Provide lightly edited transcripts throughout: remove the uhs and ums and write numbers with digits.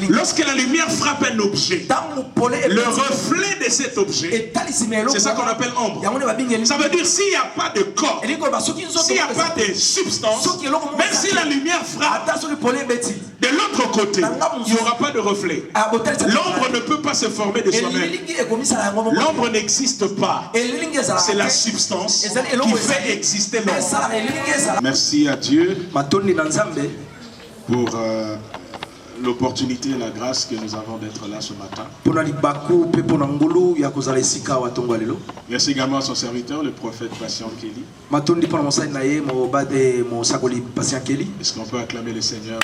Lorsque la lumière frappe un objet, le reflet de cet objet, c'est ça qu'on appelle ombre. Ça veut dire s'il n'y a pas de corps, s'il n'y a pas de substance, même si la lumière frappe, de l'autre côté, il n'y aura pas de reflet. L'ombre ne peut pas se former de soi-même. L'ombre n'existe pas. C'est la substance qui fait exister l'ombre. Merci à Dieu pour l'opportunité et la grâce que nous avons d'être là ce matin. Merci également à son serviteur, le prophète Patient Kelly. Est-ce qu'on peut acclamer le Seigneur?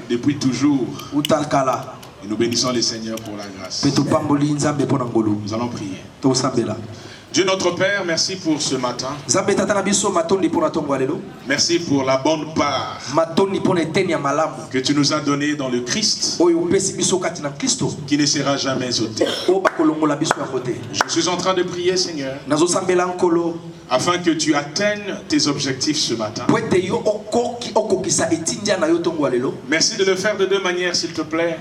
Depuis toujours, et nous bénissons le Seigneur pour la grâce. Nous allons prier. Dieu notre Père, merci pour ce matin. Merci pour la bonne part que tu nous as donnée dans le Christ, qui ne sera jamais ôté. Je suis en train de prier, Seigneur, afin que tu atteignes tes objectifs ce matin. Merci de le faire de deux manières, s'il te plaît.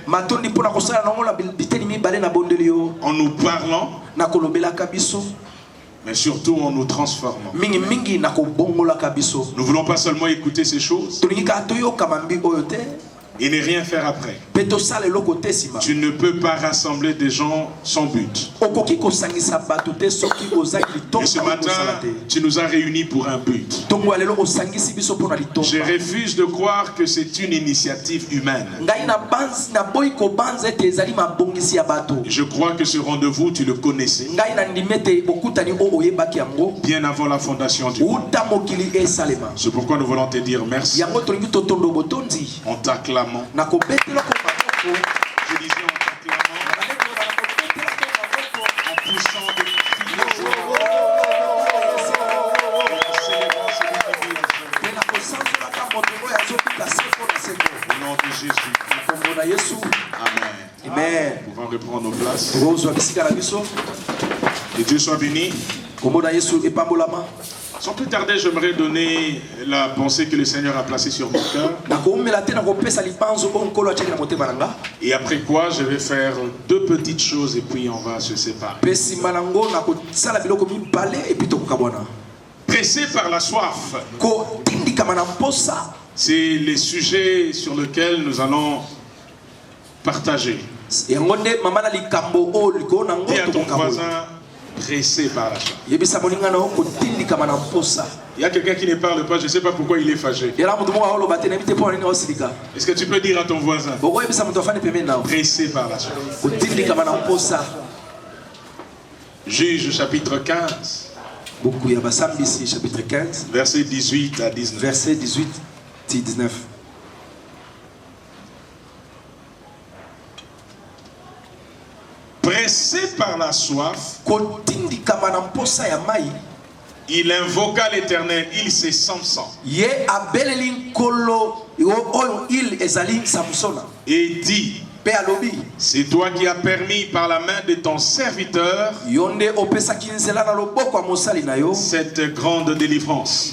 En nous parlant, mais surtout en nous transformant. Nous ne voulons pas seulement écouter ces choses et ne rien faire après. Tu ne peux pas rassembler des gens sans but. Et ce matin, tu nous as réunis pour un but. Je refuse de croire que c'est une initiative humaine. Je crois que ce rendez-vous, tu le connaissais bien avant la fondation du monde. C'est pourquoi nous voulons te dire merci. On t'acclame. Je disais en t'acclamant, en poussant des cris de joie, en célébrant au nom de Jésus. Amen. Amen. Nous pouvons reprendre nos places. Que Dieu soit béni. Sans plus tarder, j'aimerais donner la pensée que le Seigneur a placée sur mon cœur. Et après quoi, je vais faire deux petites choses et puis on va se séparer. Pressé par la soif, c'est les sujets sur lesquels nous allons partager. Dis à ton voisin, pressé par la soif. Il y a quelqu'un qui ne parle pas, je ne sais pas pourquoi il est fâché. Est-ce que tu peux dire à ton voisin, pressé par la soif? Juge chapitre 15, verset 18 à 19. Verset 18 à 19. Pressé par la soif, il invoqua l'Éternel, il c'est Samson. Et dit, c'est toi qui as permis par la main de ton serviteur cette grande délivrance.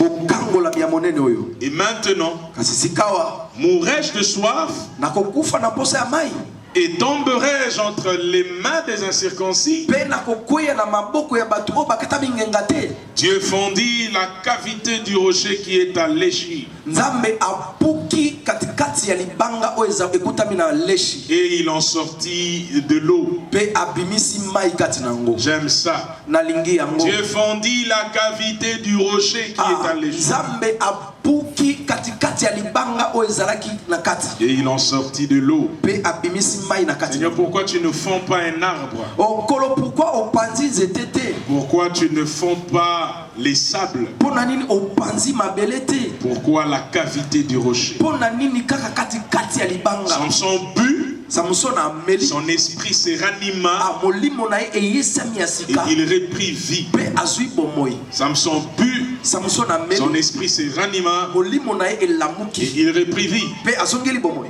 Et maintenant, mourrai-je de soif et tomberai-je entre les mains des incirconcis? Dieu fondit la cavité du rocher qui est à Léchi. Et il en sortit de l'eau. J'aime ça. Dieu fondit la cavité du rocher qui est à Léchi. Et il en sortit de l'eau. Seigneur, pourquoi tu ne fonds pas un arbre? Pourquoi tu ne fonds pas les sables? Pourquoi la cavité du rocher? Samson but, son esprit se ranima et il reprit vie. Samson but son esprit se ranima et il reprit vie.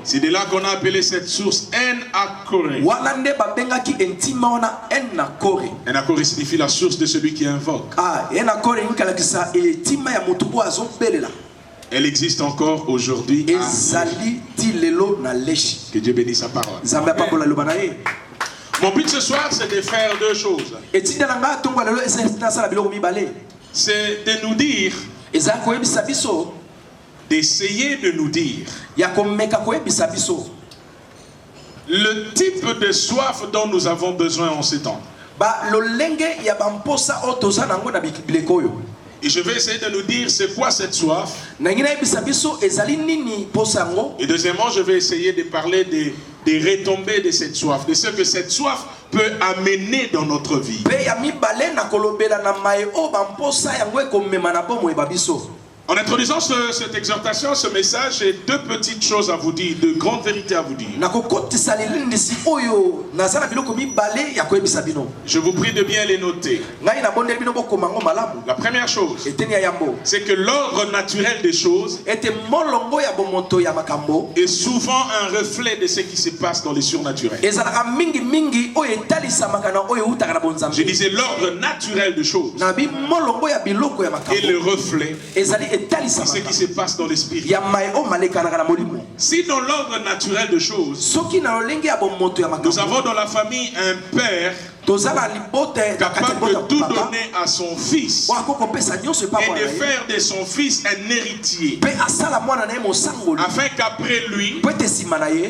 C'est de là qu'on a appelé cette source Enakore. Enakore signifie la source de celui qui invoque. Elle existe encore aujourd'hui. Que Dieu bénisse sa parole. Mon but ce soir, c'est de faire deux choses. C'est de nous dire, d'essayer de nous dire le type de soif dont nous avons besoin en ce temps. Et je vais essayer de nous dire c'est quoi cette soif. Et deuxièmement, je vais essayer de parler des retombées de cette soif, de ce que cette soif peut amener dans notre vie. En introduisant cette exhortation, ce message, j'ai deux petites choses à vous dire, deux grandes vérités à vous dire. Je vous prie de bien les noter. La première chose, c'est que l'ordre naturel des choses est souvent un reflet de ce qui se passe dans les surnaturels. Je disais l'ordre naturel des choses est le reflet c'est ce qui se passe dans l'esprit. Si dans l'ordre naturel de choses, nous avons dans la famille un père capable de tout donner à son fils et de faire de son fils un héritier, afin qu'après lui,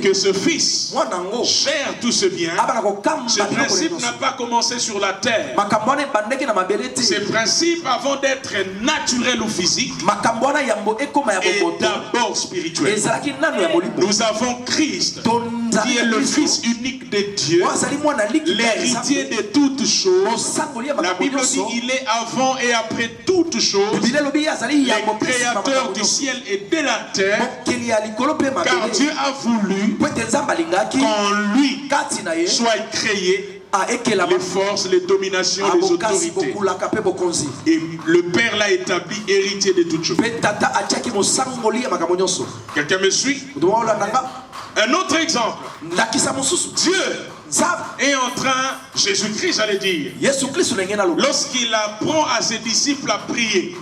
que ce fils gère tout ce bien. Ce principe n'a pas commencé sur la terre. Ce principe, avant d'être naturel ou physique, est d'abord spirituel. Nous avons Christ qui est le Fils unique de Dieu, l'héritier de toutes choses. La Bible dit il est avant et après toutes choses, le créateur du ciel et de la terre, car Dieu a voulu qu'en lui soient créés les forces, les dominations, les autorités. Et le Père l'a établi héritier de toutes choses. Quelqu'un me suit? Un autre exemple. Dieu est en train, Jésus-Christ j'allais dire, lorsqu'il apprend à ses disciples à prier,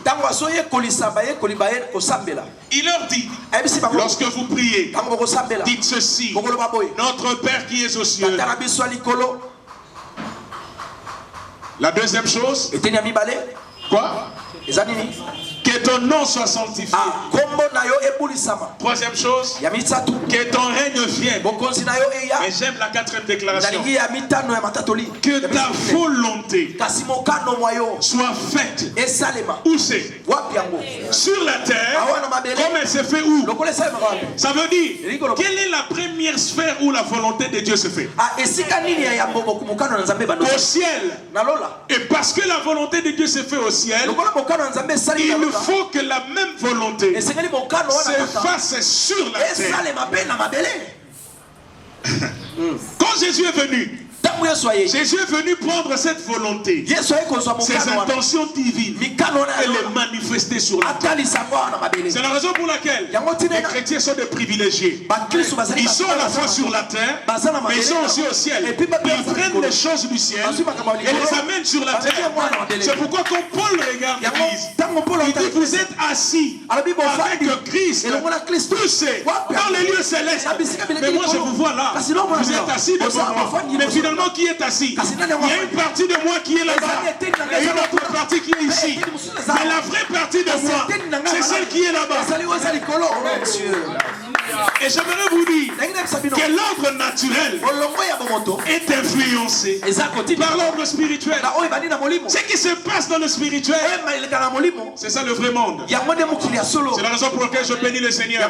il leur dit, lorsque vous priez, dites ceci: notre Père qui est aux cieux. La deuxième chose, quoi? Que ton nom soit sanctifié. Troisième chose, que ton règne vienne. Mais j'aime la quatrième déclaration. Que ta volonté soit faite. Où c'est? Sur la terre, comme elle se fait où? Ça veut dire, quelle est la première sphère où la volonté de Dieu se fait? Au ciel. Et parce que la volonté de Dieu se fait au ciel, il faut que la même volonté se fasse sur la terre. Quand Jésus est venu, Jésus est venu prendre cette volonté, ses intentions divines, et les manifester sur la terre. C'est la raison pour laquelle les chrétiens sont des privilégiés. Ils sont à la fois sur la terre, mais ils sont aussi au ciel. Ils prennent les choses du ciel et les amènent sur la terre. C'est pourquoi quand Paul regarde l'Église, il dit: vous êtes assis avec Christ poussé dans les lieux célestes. Mais moi je vous vois là, vous êtes assis devant moi. Mais finalement, qui est assis? Il y a une partie de moi qui est là-bas et une autre partie qui est ici. Mais la vraie partie de moi, c'est celle qui est là-bas. Et j'aimerais vous dire que l'ordre naturel est influencé par l'ordre spirituel. Ce qui se passe dans le spirituel, c'est ça le vrai monde. C'est la raison pour laquelle je bénis le Seigneur.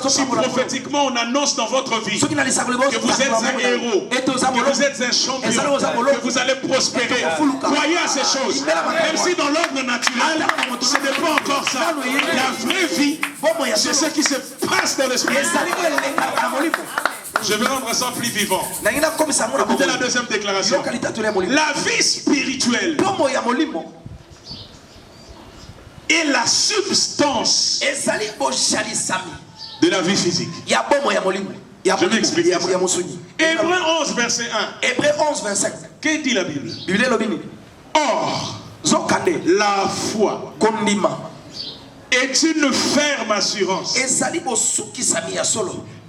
Si prophétiquement on annonce dans votre vie que vous êtes un héros, que vous êtes un champion, que vous allez prospérer, croyez à ces choses. Même si dans l'ordre naturel, ce n'est pas encore ça. La vraie vie, c'est ce qui se passe dans l'esprit. Je vais rendre ça plus vivant. Écoutez la deuxième déclaration. La vie spirituelle est la substance de la vie physique. Je vais expliquer ça. Hébreux 11, verset 1. Hébreux 11, verset 1. Que dit la Bible? Or, la foi est une ferme assurance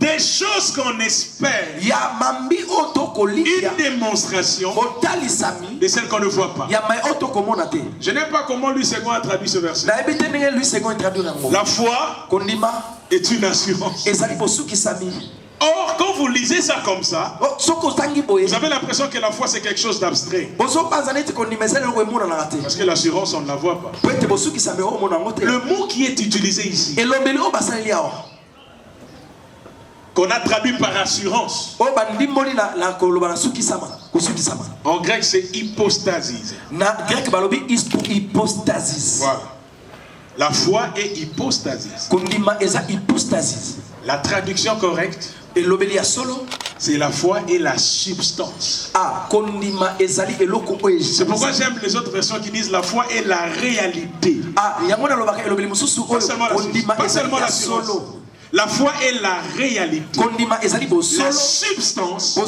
des choses qu'on espère, une démonstration de celles qu'on ne voit pas. Je n'aime pas comment Louis II a traduit ce verset. La foi est une assurance. Or, quand vous lisez ça comme ça, vous avez l'impression que la foi c'est quelque chose d'abstrait. Parce que l'assurance, on ne la voit pas. Le mot qui est utilisé ici, qu'on a traduit par assurance, en grec c'est hypostasis. Voilà. La foi est hypostasis. La traduction correcte, c'est la foi et la substance. C'est pourquoi j'aime les autres versions qui disent la foi est la réalité. Pas seulement l'assurance. La foi est la réalité. La substance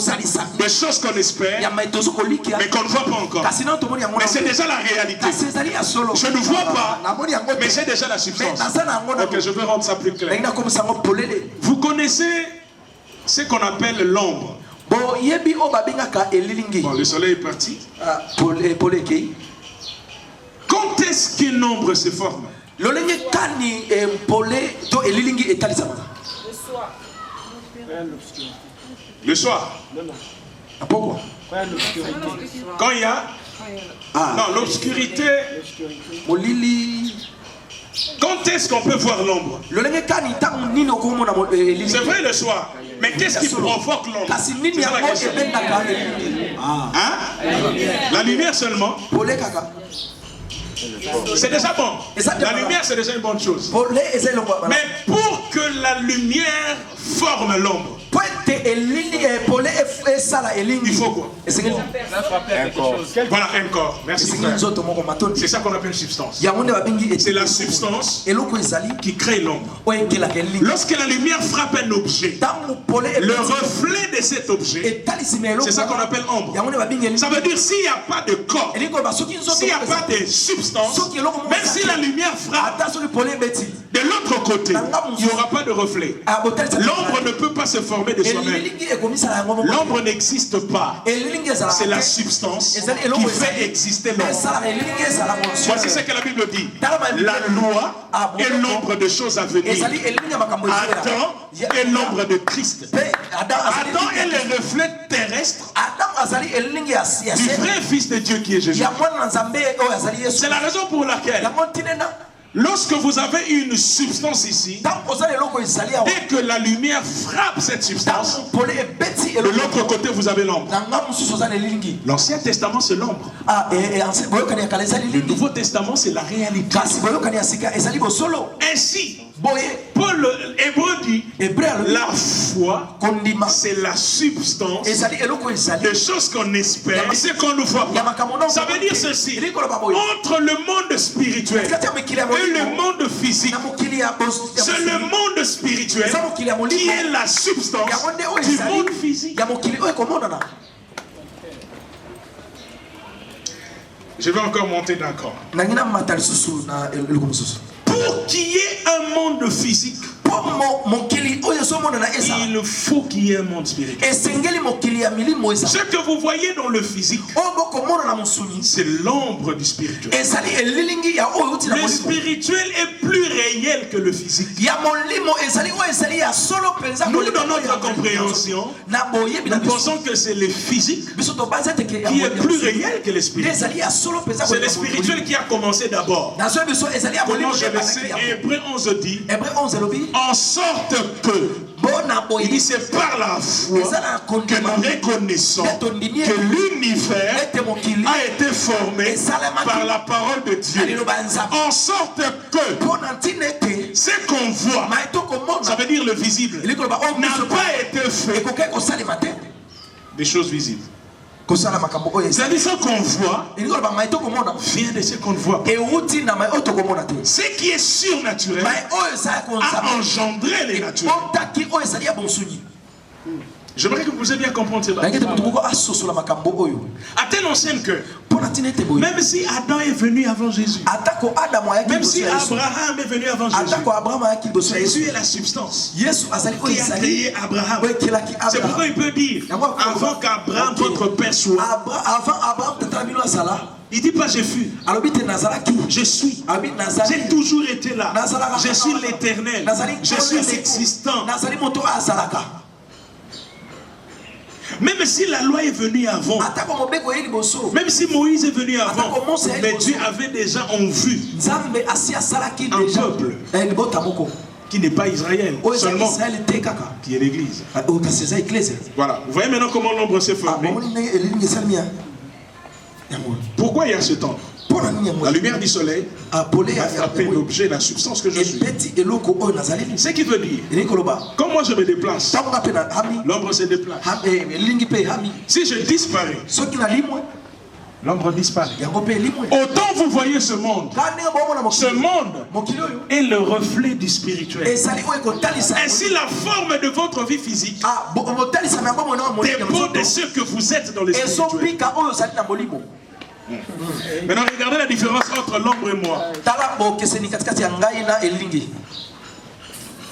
des choses qu'on espère, mais qu'on ne voit pas encore. Mais c'est déjà la réalité. Je ne vois pas, mais j'ai déjà la substance. Ok, je vais rendre ça plus clair. Vous connaissez ce qu'on appelle l'ombre. Bon, le soleil est parti. Quand est-ce qu'une ombre se forme? Le soir. Le soir. Pourquoi? Quand il y a non, l'obscurité. Quand est-ce qu'on peut voir l'ombre? C'est vrai le soir. Mais qu'est-ce qui provoque l'ombre? C'est ça la question. Hein? La lumière seulement. C'est déjà bon. La lumière, c'est déjà une bonne chose. Mais pour que la lumière forme l'ombre, il faut quoi? Voilà, un corps. Merci frère. C'est ça qu'on appelle une substance. C'est la substance qui crée l'ombre. Lorsque la lumière frappe un objet, le reflet de cet objet, c'est ça qu'on appelle ombre. Ça veut dire s'il n'y a pas de corps, s'il n'y a pas de substance, même si la lumière frappe de l'autre côté, il n'y aura pas de reflet. L'ombre ne peut pas se former de soi-même. L'ombre n'existe pas. C'est la substance qui fait exister l'ombre. Voici ce que la Bible dit. La loi est l'ombre de choses à venir. Adam est l'ombre de Christ. Adam est le reflet terrestre du vrai Fils de Dieu qui est Jésus. C'est la raison pour laquelle, lorsque vous avez une substance ici, dès que la lumière frappe cette substance, de l'autre côté vous avez l'ombre. L'Ancien Testament c'est l'ombre. Le Nouveau Testament c'est la réalité. Ainsi, Paul Hébreu dit, la foi c'est la substance des choses qu'on espère et ce qu'on ne voit pas. Ça veut dire ceci: entre le monde spirituel et le monde physique, c'est le monde spirituel qui est la substance du monde physique. Je vais encore monter d'un cran. Pour qu'il y ait un monde physique, il faut qu'il y ait un monde spirituel. Ce que vous voyez dans le physique, c'est l'ombre du spirituel. Le spirituel est plus réel que le physique. Nous, dans notre compréhension, nous pensons que c'est le physique qui est plus réel que le spirituel. C'est le spirituel qui a commencé d'abord. Comment je le sais? Hébreux 11 dit, en sorte que, il dit, c'est par la foi que nous reconnaissons que l'univers a été formé par la parole de Dieu. En sorte que ce qu'on voit, ça veut dire le visible, n'a pas été fait des choses visibles. C'est-à-dire ce qu'on voit vient de ce qu'on ne voit pas. Ce qui est surnaturel a engendré les naturels. J'aimerais que vous puissiez bien comprendre cela. À telle enseigne que même si Adam est venu avant Jésus, même si Abraham est venu avant Jésus, Jésus est la substance qui a créé Abraham. C'est pourquoi il peut dire, avant qu'Abraham, votre père, soit, il ne dit pas je fus, je suis, j'ai toujours été là, je suis l'éternel, je suis l'existant. Même si la loi est venue avant, même si Moïse est venu avant, mais Dieu avait déjà en vue un peuple qui n'est pas Israël seulement, qui est l'Église. Voilà, vous voyez maintenant comment l'ombre s'est formée. Pourquoi il y a ce temps? La lumière du soleil a frappé l'objet, la substance que je suis. Ce qui veut dire, quand moi je me déplace, l'ombre se déplace. Si je disparais, l'ombre disparaît. Autant vous voyez ce monde est le reflet du spirituel. Ainsi la forme de votre vie physique dépend de ce que vous êtes dans le spirituel. Maintenant regardez la différence entre l'ombre et moi.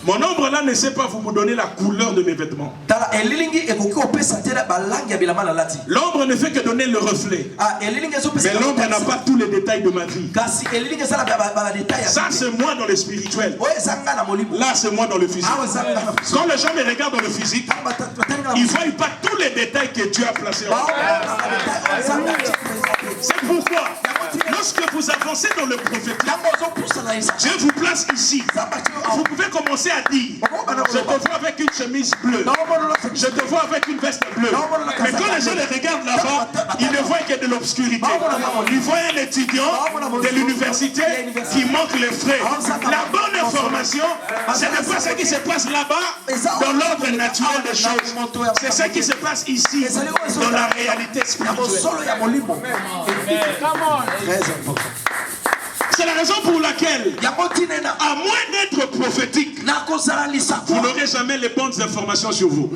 Mon ombre là ne sait pas vous donner la couleur de mes vêtements. L'ombre ne fait que donner le reflet. Mais l'ombre n'a pas tous les détails de ma vie. Ça c'est moi dans le spirituel. Là c'est moi dans le physique. Quand les gens me regardent dans le physique, ils ne voient pas tous les détails que Dieu a placés en moi. C'est pourquoi, lorsque vous avancez dans le prophétique, Dieu vous place ici. Vous pouvez commencer à dire, je te vois avec une chemise bleue, je te vois avec une veste bleue. Mais quand les gens les regardent là-bas, ils ne voient que de l'obscurité. Ils voient un étudiant de l'université qui manque les frais. La bonne information, ce n'est pas ce qui se passe là-bas dans l'ordre naturel des choses. C'est ce qui se passe ici, dans la réalité spirituelle. C'est la raison pour laquelle, à moins d'être prophétique, vous n'aurez jamais les bonnes informations sur vous.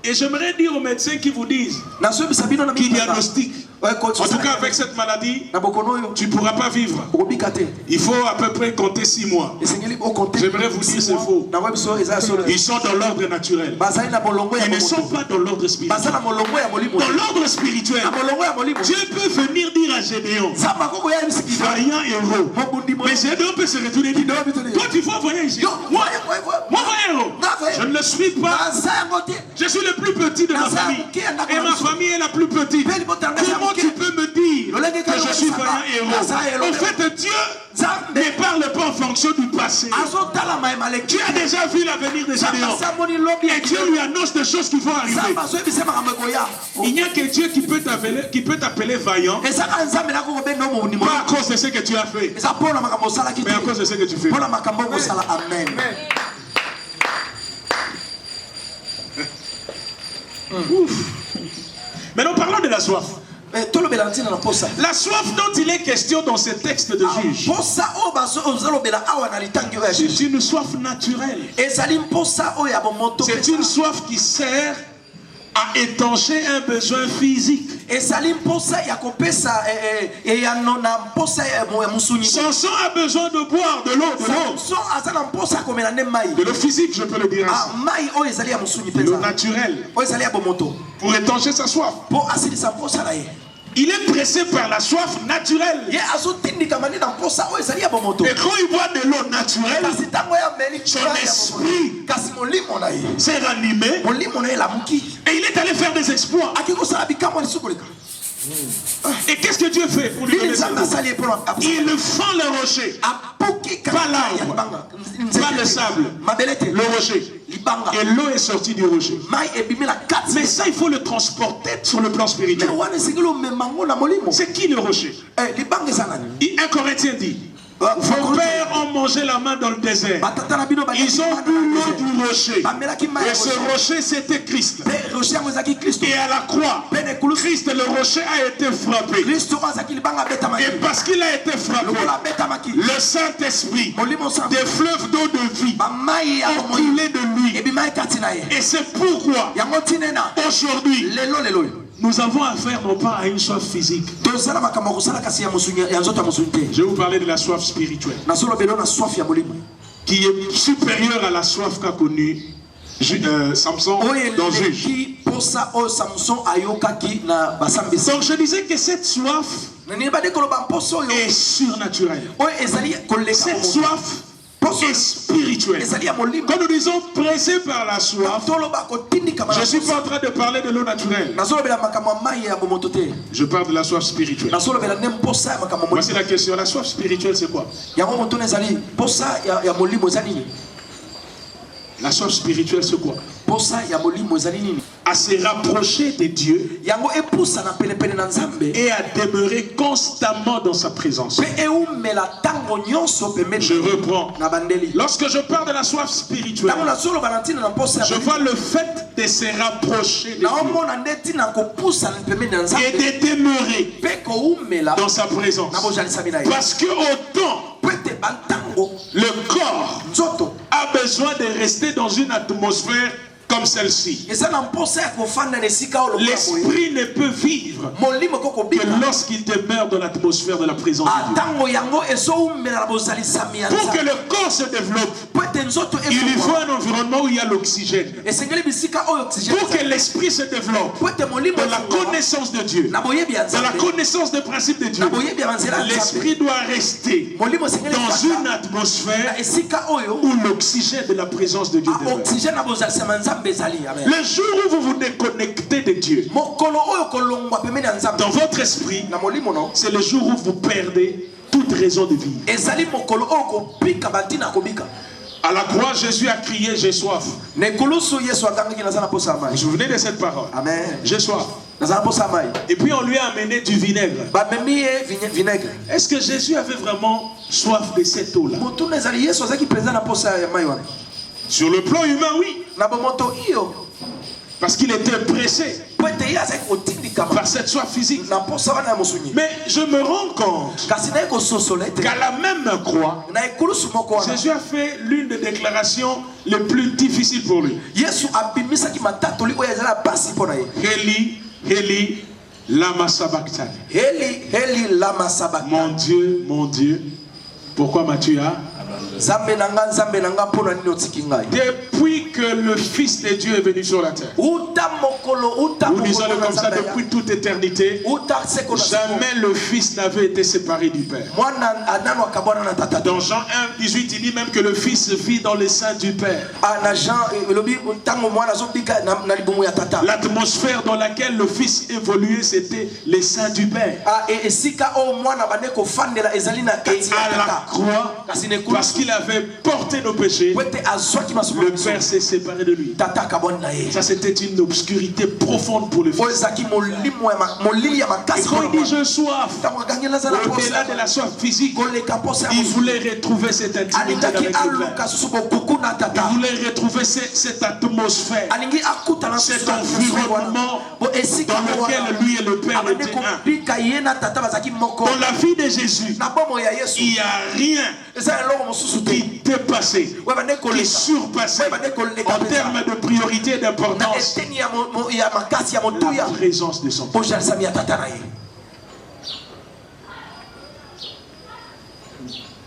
Et j'aimerais dire aux médecins qui vous disent, qui diagnostiquent, en tout cas avec cette maladie, tu ne pourras pas vivre. Il faut à peu près compter 6 mois. J'aimerais vous dire c'est faux. Ils sont dans l'ordre naturel. Ils ne sont pas dans l'ordre spirituel. Dans l'ordre spirituel, Dieu peut venir dire à Gédéon, vaillant héros. Mais Gédéon peut se retourner et dire, toi tu vas voyer ici. Moi héros. Je ne le suis pas. Je suis le plus petit de ma famille. Et ma famille est la plus petite. Comment tu peux me dire que je suis vaillant héros? En fait, Dieu ne parle pas en fonction du passé. Tu as déjà vu l'avenir de Gédéon. Et Dieu lui annonce des choses qui vont arriver. Il n'y a que Dieu qui peut t'appeler vaillant. Pas à cause de ce que tu as fait, mais à cause de ce que tu fais. Amen. Maintenant parlons de la soif. La soif dont il est question dans ce texte de Juge, c'est une soif naturelle. C'est une soif qui sert à étancher un besoin physique. Samson a besoin de boire de l'eau. De l'eau physique, je peux le dire ainsi. De l'eau naturelle. Pour étancher sa soif. Il est pressé par la soif naturelle. Et quand il boit de l'eau naturelle, son esprit s'est ranimé et il est allé faire des exploits. Et qu'est-ce que Dieu fait pour lui donner ça? Il fend le rocher, pas l'arbre, pas le sable, le rocher. Et l'eau est sortie du rocher. Mais ça, il faut le transporter sur le plan spirituel. C'est qui le rocher? 1 Corinthiens dit, Vos pères ont mangé la main dans le désert. Ils ont bu l'eau du rocher. Et ce rocher, c'était Christ. Et à la croix, Christ, le rocher, a été frappé. Et parce qu'il a été frappé, le Saint-Esprit, des fleuves d'eau de vie, ont coulé de lui. Et c'est pourquoi, aujourd'hui, nous avons affaire non pas à une soif physique. Je vais vous parler de la soif spirituelle, qui est supérieure à la soif qu'a connue Samson dans Juge. Donc je disais que cette soif est surnaturelle. Cette soif est spirituelle. Quand nous disons pressé par la soif, je ne suis pas en train de parler de l'eau naturelle. Je parle de la soif spirituelle. Voici la question. La soif spirituelle, c'est quoi? La soif spirituelle, c'est quoi? À se rapprocher de Dieu et à demeurer constamment dans sa présence. Je reprends. Lorsque je parle de la soif spirituelle, je vois le fait de se rapprocher de Dieu et de demeurer dans sa présence. Parce que autant le corps a besoin de rester dans une atmosphère comme celle-ci, l'esprit ne peut vivre que lorsqu'il demeure dans l'atmosphère de la présence de Dieu. Pour que le corps se développe, il lui faut un environnement où il y a l'oxygène. Pour que l'esprit se développe dans la connaissance de Dieu, dans la connaissance des principes de Dieu, l'esprit doit rester dans une atmosphère où l'oxygène de la présence de Dieu demeure. Le jour où vous vous déconnectez de Dieu dans votre esprit, c'est le jour où vous perdez toute raison de vivre. À la croix, Jésus a crié, j'ai soif. Vous vous souvenez de cette parole? J'ai soif. Et puis on lui a amené du vinaigre. Est-ce que Jésus avait vraiment soif de cette eau-là? Sur le plan humain, oui. Parce qu'il était pressé par cette soif physique. Mais je me rends compte qu'à la même croix, Jésus a fait l'une des déclarations les plus difficiles pour lui. Eli, Eli, lama sabachthani. Mon Dieu, pourquoi m'as-tu Depuis que le Fils de Dieu est venu sur la terre, nous disons comme ça, depuis toute éternité, jamais le Fils n'avait été séparé du Père. Dans Jean 1,18, il dit même que le Fils vit dans les seins du Père. L'atmosphère dans laquelle le Fils évoluait, c'était les seins du Père. À la croix, parce qu'il avait porté nos péchés, le Père s'est séparé de lui. Ça, c'était une obscurité profonde pour le Fils. Et quand il dit je soif, au-delà de la soif physique, il voulait retrouver cette intimité avec le Père. Il voulait retrouver cette atmosphère, cet environnement dans lequel lui et le Père étaient un. Dans la vie de Jésus, il n'y a rien qui dépassait, qui surpassait en termes de priorité et d'importance la présence de son Père.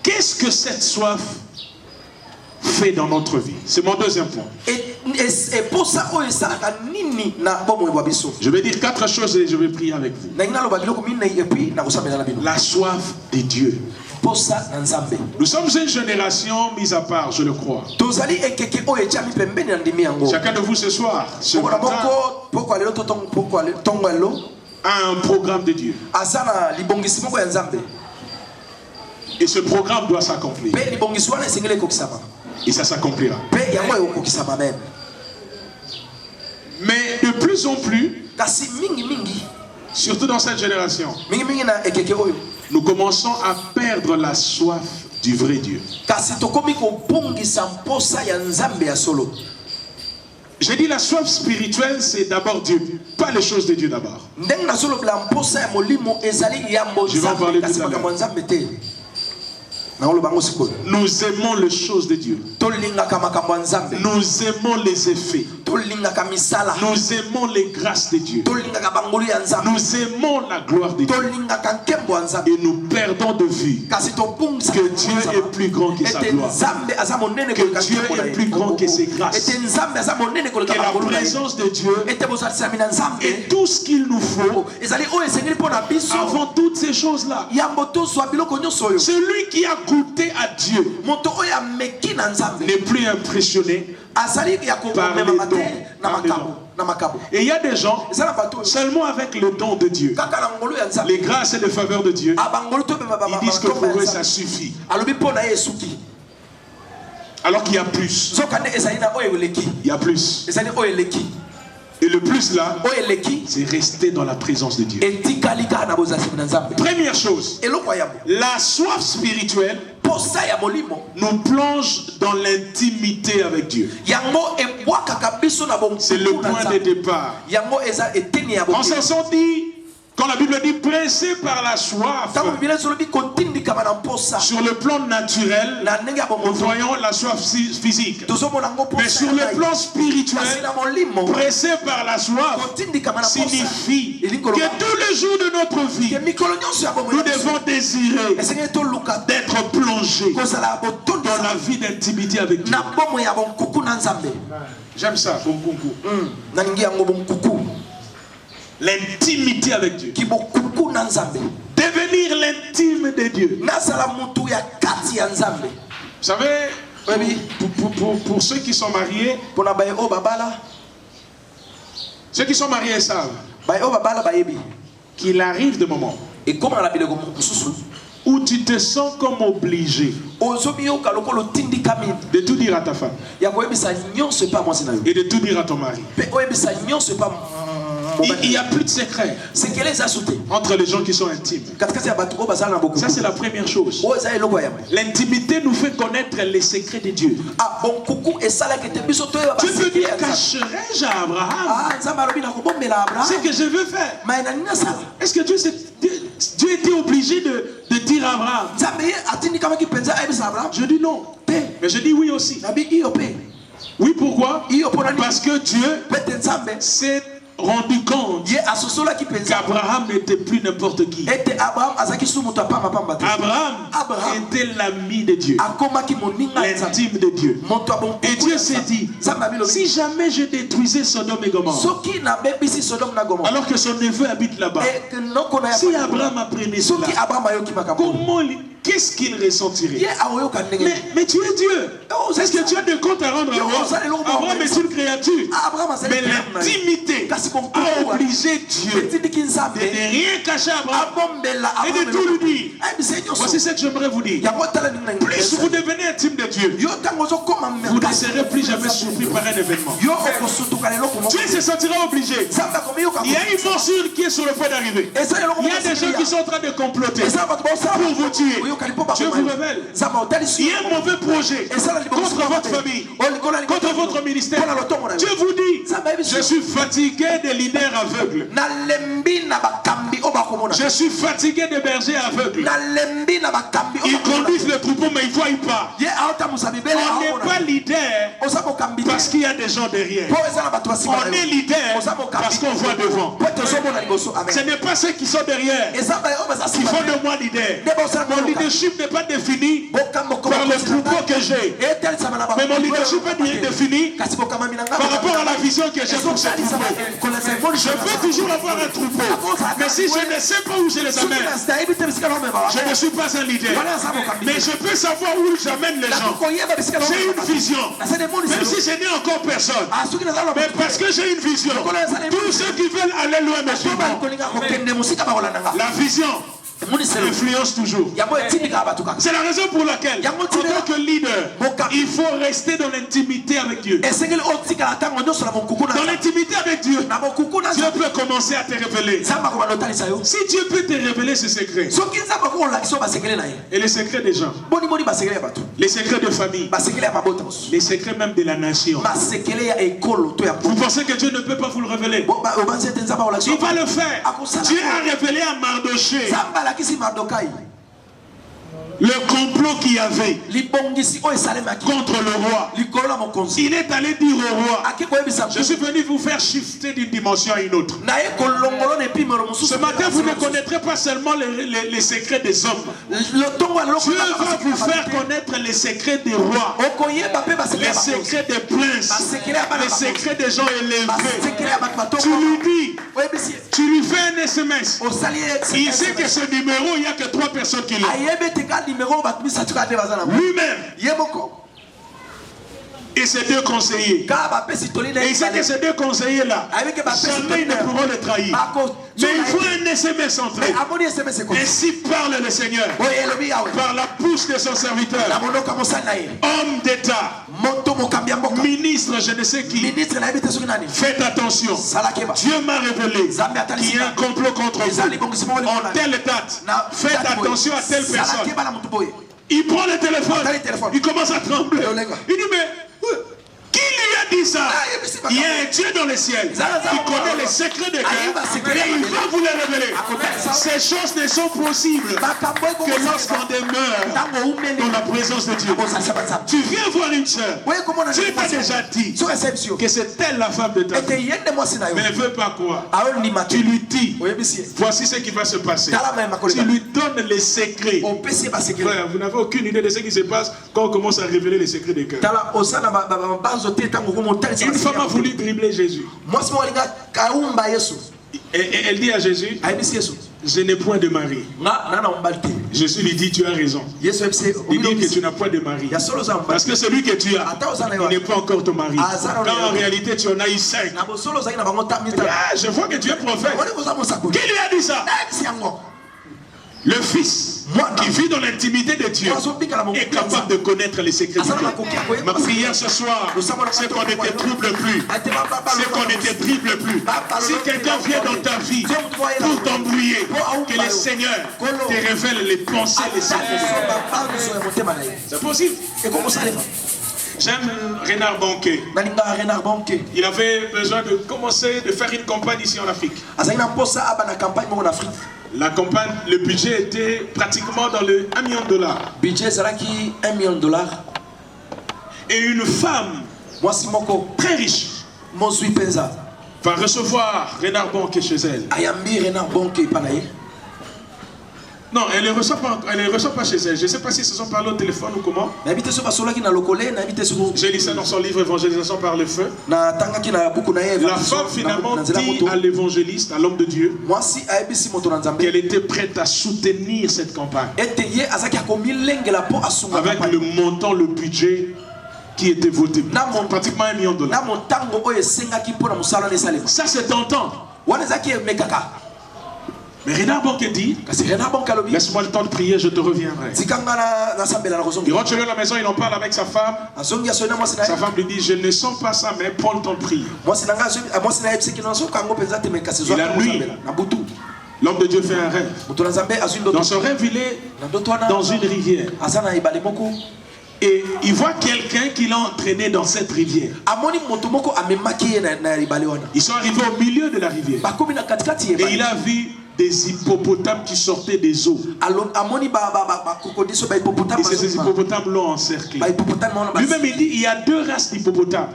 Qu'est-ce que cette soif fait dans notre vie? C'est mon deuxième point. Je vais dire 4 choses et je vais prier avec vous. La soif de Dieu. Nous sommes une génération mise à part, je le crois. Chacun de vous ce soir, ce matin, a un programme de Dieu. Et ce programme doit s'accomplir. Et ça s'accomplira. Mais de plus en plus, surtout dans cette génération, nous commençons à perdre la soif du vrai Dieu. J'ai dit la soif spirituelle, c'est d'abord Dieu, pas les choses de Dieu d'abord. Je vais en parler tout à l'heure. Nous aimons les choses de Dieu. Nous aimons les effets. Nous aimons les grâces de Dieu. Nous aimons la gloire de Dieu. Et nous perdons de vue que Dieu est plus grand que sa gloire. Que Dieu est plus grand que ses grâces. Que la présence de Dieu est tout ce qu'il nous faut avant toutes ces choses-là. Celui qui a goûté à Dieu n'est plus impressionné par les dons. Et il y a des gens, seulement avec le don de Dieu, les grâces et les faveurs de Dieu, ils disent que pour eux ça suffit. Alors qu'il y a plus. Il y a plus. Et le plus là, c'est rester dans la présence de Dieu. Première chose, la soif spirituelle nous plonge dans l'intimité avec Dieu. C'est le point de départ. En ce sens dit, quand la Bible dit pressé par la soif, sur le plan naturel, nous voyons la soif physique. Mais sur le plan spirituel, pressé par la soif signifie que tous les jours de notre vie, nous devons désirer d'être plongés dans la vie d'intimité avec Dieu. J'aime ça, l'intimité avec Dieu. Devenir l'intime de Dieu. Vous savez, pour ceux qui sont mariés, savent qu'il arrive des moments où tu te sens comme obligé de tout dire à ta femme et de tout dire à ton mari. Il n'y a plus de secret entre les gens qui sont intimes. Ça, c'est la première chose. L'intimité nous fait connaître les secrets de Dieu. Tu peux dire, cacherai-je à Abraham ce que je veux faire? Est-ce que Dieu était obligé de dire à Abraham? Je dis non. Mais je dis oui aussi. Oui, pourquoi? Parce que Dieu s'est rendu compte qu'Abraham n'était plus n'importe qui. Abraham était l'ami de Dieu, l'intime de Dieu. Et Dieu s'est dit, si jamais je détruisais Sodome et Gomorrhe, alors que son neveu habite là-bas, si Abraham apprenait cela, qu'est-ce qu'il ressentirait? Mais tu es Dieu. Est-ce que tu as des comptes à rendre à Abraham? Abraham est une créature. Mais l'intimité a obligé Dieu de ne rien cacher à Abraham et de tout lui dire. Voici ce que j'aimerais vous dire. Plus vous devenez intime de Dieu, vous ne serez plus jamais surpris par un événement. Dieu se sentira obligé. Il y a une morsure qui est sur le point d'arriver. Il y a des gens qui sont en train de comploter pour vous tuer. Dieu vous révèle. Il y a un mauvais projet contre votre famille, contre votre ministère. Dieu vous dit, je suis fatigué des leaders aveugles. Je suis fatigué des bergers aveugles. Ils conduisent le troupeau mais ils ne voient pas. On n'est pas leader parce qu'il y a des gens derrière. On est leader parce qu'on voit devant. Ce n'est pas ceux qui sont derrière qui font de moi leader. Mon leadership n'est pas défini par le troupeau que j'ai. Mais mon leadership est défini par rapport à la vision que j'ai pour ce troupeau. Je peux toujours avoir un troupeau, mais si je ne sais pas où je les amène, je ne suis pas un leader. Mais je peux savoir où j'amène les gens. J'ai une vision, même si je n'ai encore personne. Mais parce que j'ai une vision, tous ceux qui veulent aller loin me suivront. La vision influence toujours. C'est la raison pour laquelle, en tant que leader, il faut rester dans l'intimité avec Dieu. Dans l'intimité avec Dieu, Dieu peut commencer à te révéler. Si Dieu peut te révéler ses secrets, et les secrets des gens, les secrets de famille, les secrets même de la nation, vous pensez que Dieu ne peut pas vous le révéler? Il va le faire. Dieu a révélé à Mardoché le complot qu'il y avait contre le roi. Il est allé dire au roi, je suis venu vous faire shifter d'une dimension à une autre. Ce matin, vous ne connaîtrez pas seulement les secrets des hommes. Dieu va vous faire connaître les secrets des rois, les secrets des princes, les secrets des gens élevés. Tu lui dis, tu lui fais un SMS. Il sait que ce numéro, il n'y a que 3 personnes qui l'ont. Lui-même et ses 2 conseillers. Et il sait que ces 2 conseillers-là, jamais ils ne pourront le trahir. Mais il faut un SMS entre eux. Ainsi parle le Seigneur par la bouche de son serviteur. Homme d'État, ministre, je ne sais qui. Faites attention. Dieu m'a révélé qu'il y a un complot contre vous. En telle date, faites attention à telle personne. Il prend le téléphone, il commence à trembler. Il dit, mais qui lui a dit ça? Il y a un Dieu dans le ciel qui connaît les secrets de cœur et il va vous les révéler. Ces choses ne sont possibles que lorsqu'on demeure dans la présence de Dieu. Tu viens voir une soeur, Dieu t'a déjà dit que c'est elle la femme de ta vie, mais elle ne veut pas quoi. Tu lui dis, voici ce qui va se passer. Tu lui donnes les secrets. Frère, vous n'avez aucune idée de ce qui se passe quand on commence à révéler les secrets des cœurs. Une femme a voulu dribbler Jésus. Et elle dit à Jésus, je n'ai point de mari. Jésus lui dit, tu as raison. Il dit que tu n'as point de mari. Parce que celui que tu as, il n'est pas encore ton mari. Quand en réalité tu en as eu 5. Je vois que tu es prophète. Qui lui a dit ça? Le Fils qui vit dans l'intimité de Dieu est capable de connaître les secrets de Dieu. Ma prière ce soir, c'est qu'on ne te trouble plus. C'est qu'on ne te dribble plus. Si quelqu'un vient dans ta vie pour t'embrouiller, que le Seigneur te révèle les pensées, les secrets. C'est possible. J'aime Renard Banquet. Il avait besoin de commencer de faire une campagne ici en Afrique. La campagne, le budget était pratiquement dans le $1 million. Budget Zaraki $1 million. Et une femme très riche va recevoir Renard Banquet chez elle. Non, elle ne le reçoit pas chez elle. Je ne sais pas si se sont parlé au téléphone ou comment. J'ai lu ça dans son livre Évangélisation par le feu. La femme finalement dit à l'évangéliste, à l'homme de Dieu, qu'elle était prête à soutenir cette campagne. Avec le montant, le budget qui était voté. Pratiquement $1 million. Ça c'est tentant. Mais Renard Banquet dit, laisse-moi le temps de prier, je te reviendrai. Il rentre chez lui à la maison, il en parle avec sa femme. Sa femme lui dit, je ne sens pas ça, mais prends le temps de prier. Et la nuit, l'homme de Dieu fait un rêve. Dans son rêve, il est dans une rivière. Et il voit quelqu'un qui l'a entraîné dans cette rivière. Ils sont arrivés au milieu de la rivière. Et il a vu des hippopotames qui sortaient des eaux. Et ces hippopotames l'ont encerclé. Lui-même il dit, il y a 2 races d'hippopotames.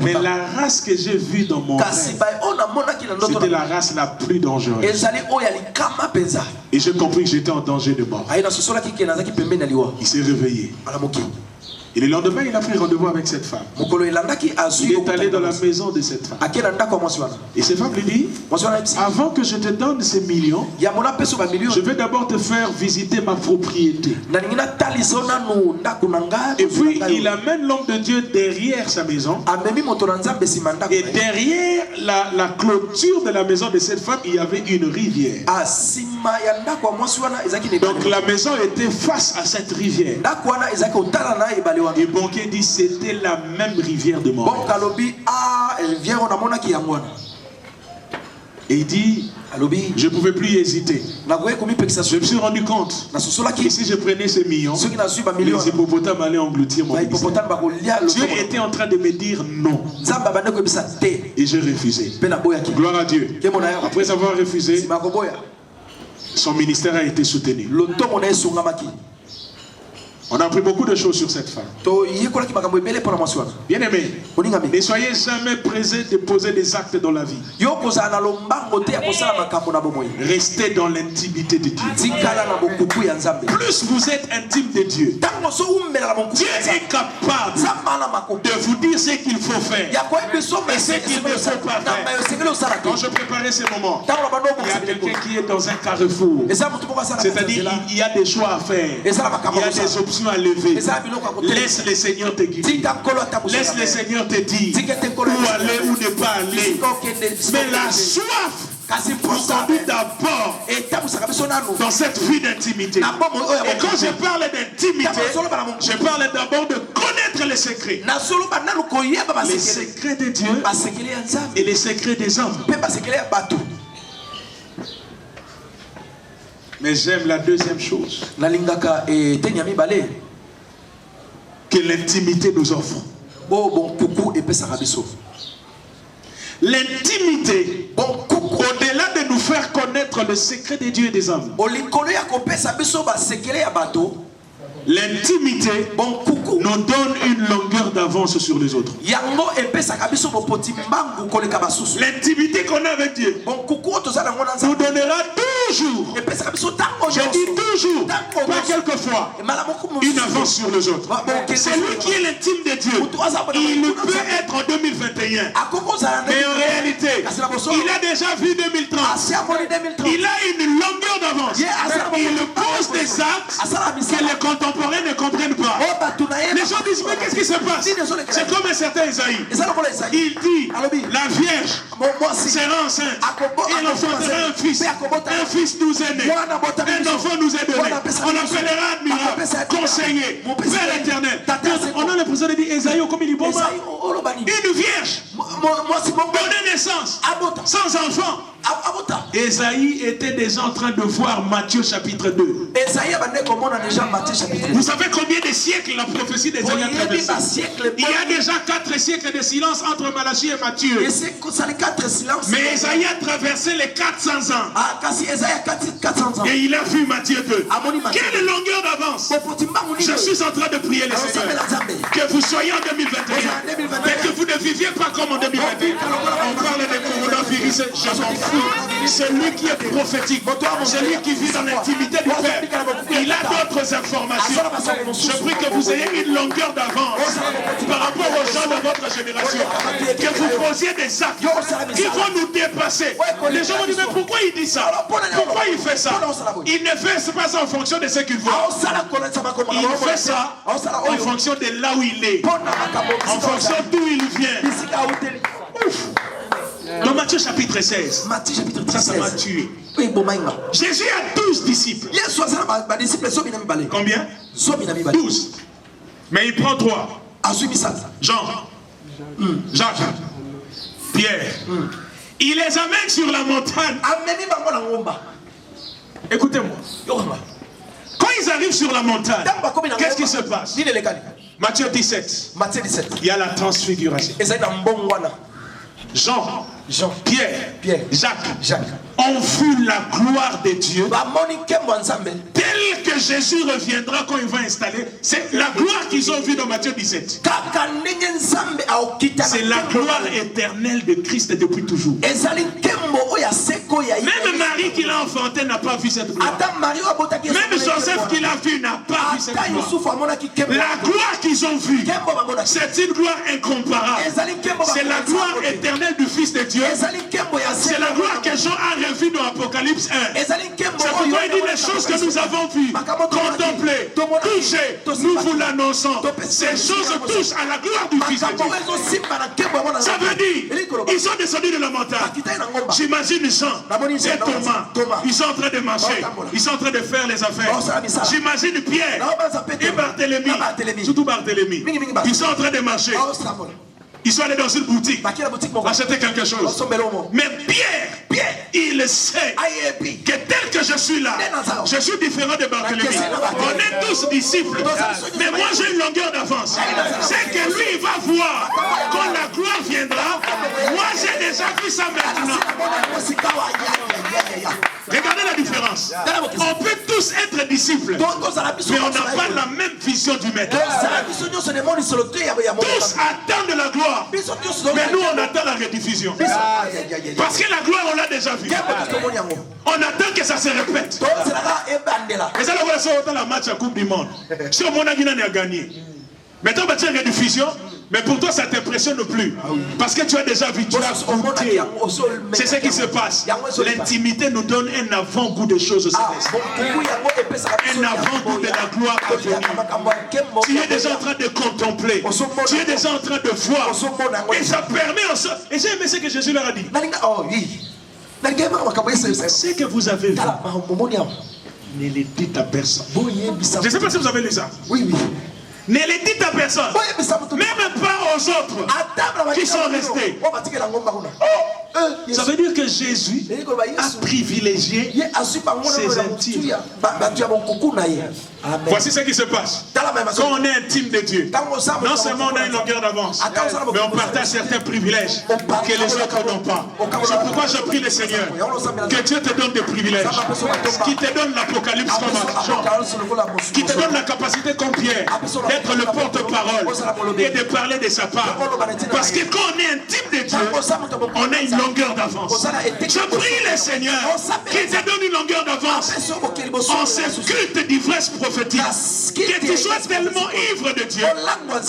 Mais la race que j'ai vue dans mon rêve, c'était la race la plus dangereuse. Et j'ai compris que j'étais en danger de mort. Il s'est réveillé. Et le lendemain, il a pris rendez-vous avec cette femme. Il est allé dans la maison de cette femme. Et cette femme lui dit, avant que je te donne ces millions, je vais d'abord te faire visiter ma propriété. Et puis, il amène l'homme de Dieu derrière sa maison. Et derrière la clôture de la maison de cette femme, il y avait une rivière. Donc la maison était face à cette rivière. Et Bonquet dit c'était la même rivière de mort. Et il dit, je ne pouvais plus hésiter. Je me suis rendu compte que si je prenais ces millions, les hippopotames allaient engloutir mon ministère. Dieu était en train de me dire non. Et j'ai refusé. Gloire à Dieu. Après avoir refusé, son ministère a été soutenu. On a appris beaucoup de choses sur cette femme. Bien aimé, ne soyez jamais pressés de poser des actes dans la vie. Restez dans l'intimité de Dieu. Plus vous êtes intime de Dieu, Dieu est capable de vous dire ce qu'il faut faire et ce qu'il ne faut pas faire. Quand je préparais ce moment, il y a quelqu'un qui est dans un carrefour. C'est-à-dire il y a des choix à faire. Il y a des options à lever. Laisse le Seigneur te guider. Laisse le Seigneur te dire où aller ou ne pas aller. Mais la soif vous conduit d'abord dans cette vie d'intimité. Et quand je parle d'intimité, je parle d'abord de connaître les secrets. Les secrets de Dieu et les secrets des hommes. Mais j'aime la deuxième chose que l'intimité nous offre. L'intimité, au-delà de nous faire connaître le secret de Dieu et des hommes, l'intimité nous donne une longueur d'avance sur les autres. L'intimité qu'on a avec Dieu nous donnera toujours, je dis toujours, pas quelquefois, une avance sur les autres. Celui qui est l'intime de Dieu, il peut être en 2021, mais en réalité, il a déjà vu 2030. Il a une longueur d'avance. Il pose des actes que les contemporains ne comprennent pas. Les gens disent, mais qu'est-ce qui se passe? C'est comme un certain Isaïe. Il dit, la Vierge sera enceinte. Elle enfantera un fils nous est né. Un enfant nous est donné. On l'appellera admirable, conseiller, Père éternel. On a l'impression de dire, Isaïe, comme il dit, bon, une vierge donnée naissance, sans enfant. Esaïe était déjà en train de voir Matthieu chapitre 2. Vous savez combien de siècles la prophétie d'Esaïe a traversé? Il y a déjà 4 siècles de silence entre Malachie et Matthieu. Mais Esaïe a traversé les 400 ans. Et il a vu Matthieu 2. Quelle longueur d'avance! Je suis en train de prier le Seigneur que vous soyez en 2021, mais que vous ne viviez pas comme en 2021. On parle de coronavirus, je m'en fous. Celui qui est prophétique, celui qui vit dans l'intimité du Père, il a d'autres informations. Je prie que vous ayez une longueur d'avance par rapport aux gens de votre génération, que vous posiez des actes qui vont nous dépasser. Les gens vont dire, mais pourquoi il dit ça? Pourquoi il fait ça? Il ne fait pas ça en fonction de ce qu'il voit. Il fait ça en fonction de là où il est, en fonction d'où il vient. Ouf. Dans Matthieu chapitre 16, ça m'a tué. Jésus a 12 disciples. Combien? 12. Mais il prend 3. Jean, Jacques, Pierre. Il les amène sur la montagne. Écoutez-moi. Quand ils arrivent sur la montagne, qu'est-ce qui se passe? Matthieu 17. Il y a la transfiguration. Jean Jean, Pierre, Jacques, ont vu la gloire de Dieu, telle que Jésus reviendra quand il va installer. C'est la gloire qu'ils ont vue dans Matthieu 17. C'est la gloire éternelle de Christ depuis toujours. Même Marie qui l'a enfanté n'a pas vu cette gloire. Même Joseph qui l'a vu n'a pas vu cette gloire. La gloire qu'ils ont vue, c'est une gloire incomparable. C'est la gloire éternelle du Fils de Dieu. C'est la gloire que Jean a revue dans Apocalypse 1. C'est pourquoi il dit les choses que nous avons vues, contemplées, touchées, nous vous l'annonçons. Ces choses touchent à la gloire du Fils de Dieu. Ça veut dire, ils sont descendus de la montagne. J'imagine Jean et Thomas, ils sont en train de marcher, ils sont en train de faire les affaires. J'imagine Pierre et Barthélemy, surtout Barthélemy, ils sont en train de marcher. Ils sont allés dans une boutique acheter quelque chose. Mais Pierre, il sait que tel que je suis là, je suis différent de Barthélemy. On est tous disciples. Mais moi j'ai une longueur d'avance. C'est que lui il va voir quand la gloire viendra. Moi j'ai déjà vu ça maintenant. Regardez la différence. On peut tous être disciples, mais on n'a pas la même vision du maître. Tous attendent la gloire, mais nous on attend la rediffusion. Parce que la gloire on l'a déjà vue. On attend que ça se répète. Et ça c'est la match à Coupe du Monde. Si on a gagné, maintenant on va faire rediffusion. Mais pour toi, ça ne t'impressionne plus. Parce que tu as déjà vu, tu as goûté. C'est ce qui se passe. L'intimité nous donne un avant-goût des choses célestes. Un avant-goût de la gloire à venir. Tu es déjà en train de contempler. Tu es déjà en train de voir. Et ça permet en sorte. Et j'ai aimé ce que Jésus leur a dit. Ce que vous avez vu, ne le dites à personne. Je ne sais pas si vous avez lu ça. Oui. Ne les dites à personne, même pas aux autres qui sont restés. Ça veut dire que Jésus a privilégié ses intimes. Voici ce qui se passe. Quand on est intime de Dieu, non seulement on a une longueur d'avance, mais on partage certains privilèges que les autres n'ont pas. C'est pourquoi je prie le Seigneur que Dieu te donne des privilèges, qui te donne l'Apocalypse comme Jean, qui te donne la capacité comme Pierre d'être le porte-parole et de parler de sa part. Parce que quand on est intime de Dieu, on a une longueur d'avance. Je prie le Seigneur qui te donne une longueur d'avance en ce culte d'ivresse prophétique. Que tu sois tellement ivre de Dieu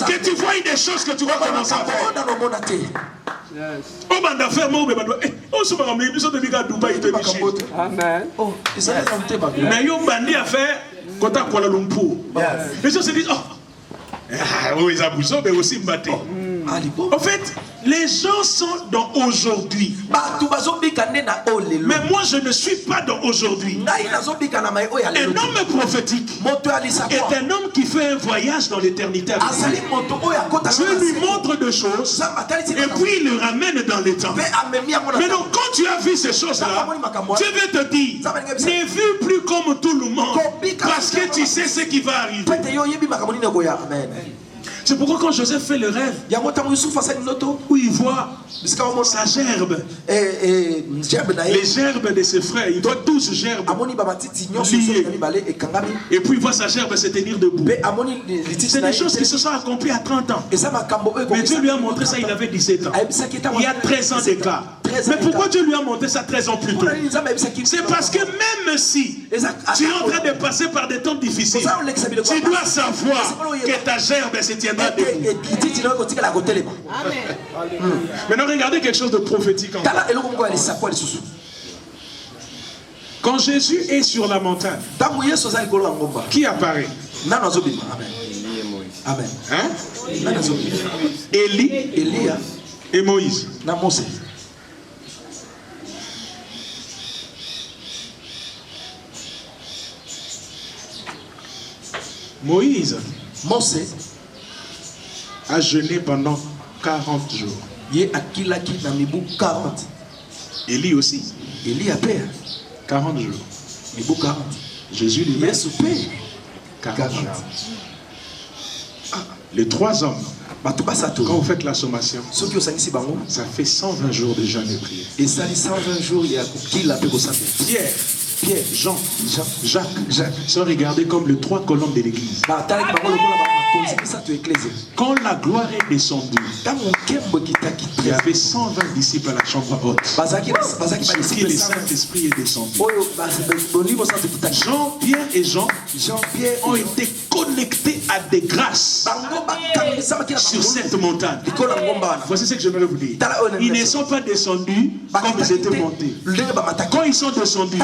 que tu vois des choses que tu vas commencer à faire. Les gens se disent, oui, mais aussi Mbaté. En fait, les gens sont dans aujourd'hui. Mais moi, je ne suis pas dans aujourd'hui. Un homme prophétique est un homme qui fait un voyage dans l'éternité. Dieu lui montre des choses et puis il le ramène dans le temps. Mais donc, quand tu as vu ces choses-là, Dieu veut te dire, ne vis plus comme tout le monde parce que tu sais ce qui va arriver. C'est pourquoi quand Joseph fait le rêve, où il voit sa gerbe, les gerbes de ses frères, il voit 12 gerbes liées. Et puis il voit sa gerbe se tenir debout. C'est des choses qui se sont accomplies à 30 ans. Mais Dieu lui a montré ça, il avait 17 ans. Il y a 13 ans d'écart. Mais pourquoi Dieu lui a montré ça 13 ans plus tôt? C'est parce que même si tu es en train de passer par des temps difficiles, tu dois savoir que ta gerbe se tiendra debout. Maintenant, regardez quelque chose de prophétique encore. Quand Jésus est sur la montagne, qui apparaît? Amen. Hein? Élie et Moïse. Moïse a jeûné pendant 40 jours. Élie aussi. 40 jours. Jésus lui-même 40 jours. Les trois hommes Quand vous faites la sommation, ça fait 120 jours de jeûne et prière. Et ça dit 120 jours, il y a qui l'a fait pour ça. Pierre, Jean, Jacques sont regardés comme les 3 colonnes de l'église. Quand la gloire est descendue, il y avait 120 disciples à la chambre haute. Sur qui le Saint-Esprit est descendu. Jean, Pierre et Jean ont été connectés à des grâces sur cette montagne. Voici ce que je veux vous dire. Ils ne sont pas descendus comme ils étaient montés. Quand ils sont descendus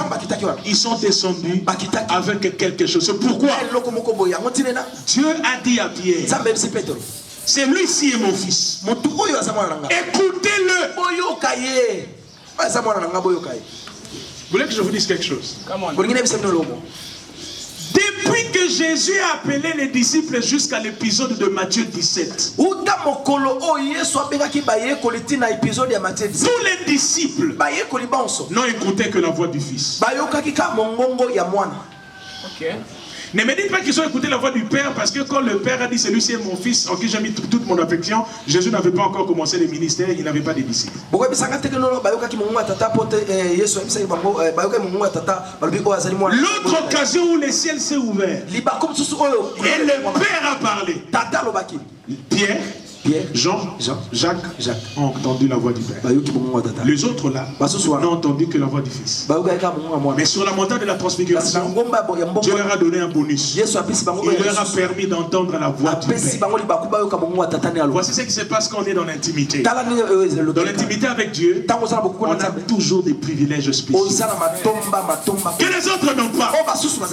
avec quelque chose. C'est pourquoi Dieu a dit à Pierre, celui-ci est mon fils. Écoutez-le. Vous voulez que je vous dise quelque chose? Depuis que Jésus a appelé les disciples jusqu'à l'épisode de Matthieu 17, tous les disciples n'ont écouté que la voix du Fils. Okay. Ne me dites pas qu'ils ont écouté la voix du Père, parce que quand le Père a dit celui-ci est mon fils en qui j'ai mis toute mon affection, Jésus n'avait pas encore commencé le ministère, il n'avait pas de disciples. L'autre occasion où le ciel s'est ouvert et le Père a parlé, Pierre, Jean, Jacques ont entendu la voix du Père. Les autres là n'ont entendu que la voix du Fils. Mais sur la montagne de la transfiguration, Dieu leur a donné un bonus. Il leur a permis d'entendre la voix du Père. Voici ce qui se passe quand on est dans l'intimité. Dans l'intimité avec Dieu, on a toujours des privilèges spéciaux que les autres n'ont pas.